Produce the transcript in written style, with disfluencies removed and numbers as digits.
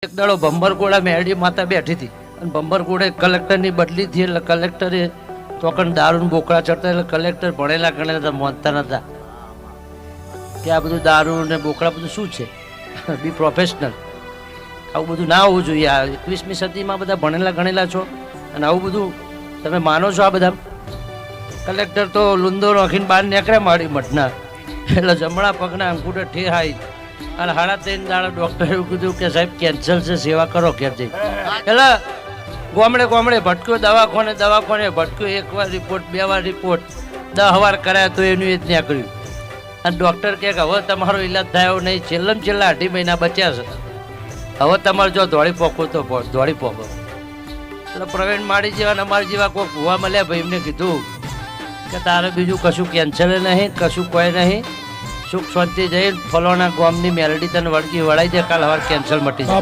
એક દાડો ભંભરગોળા મેરડી માતા બેઠી હતી અને ભંભરગોળે કલેક્ટરની બદલી થઈ એટલે કલેક્ટરે ચોકન દારૂ બોકડા ચડતા એટલે કલેક્ટર ભણેલા ગણેલા હતા, મોનતા નતા કે આ બધું દારૂ ને બોકડા બધું શું છે, બી પ્રોફેશનલ, આવું બધું ના હોવું જોઈએ. આ 21મી સદીમાં બધા ભણેલા ગણેલા છો અને આવું બધું તમે માનો છો? આ બધા કલેક્ટર તો લુંદો રાખીને બહાર નીકળે મારી મઠના એટલે જમણા પગના અંગૂઠે ઠેહાઈ અને 3.5 દાડા ડૉક્ટરે એવું કીધું કે સાહેબ કેન્સર છે, સેવા કરો ઘેર જઈ. એટલે ગામડે ગામડે ભટક્યો, દવાખાને ભટક્યો, એકવાર રિપોર્ટ, 2 વાર રિપોર્ટ, 10 વાર કરાયા તો એનું એ જ નીકળ્યું. અને ડૉક્ટર કહે કે હવે તમારો ઈલાજ થાય એવો નહીં, છેલ્લા 2.5 મહિના બચ્યા છે, હવે તમારે જો દોડી પોકો તો દોડી પોકો. એટલે પ્રવીણ માળી જેવા ને અમારા જેવા કોઈ ભૂવા મળ્યા ભાઈ, એમને કીધું કે તારે બીજું કશું કેન્સર નહીં, કશું કોઈ નહીં, સુખ શાંતિ જઈને ફલોના ગામની મેલડી તને વળગી વળાઈ દે, કાલ હવે કેન્સર મટી જાય.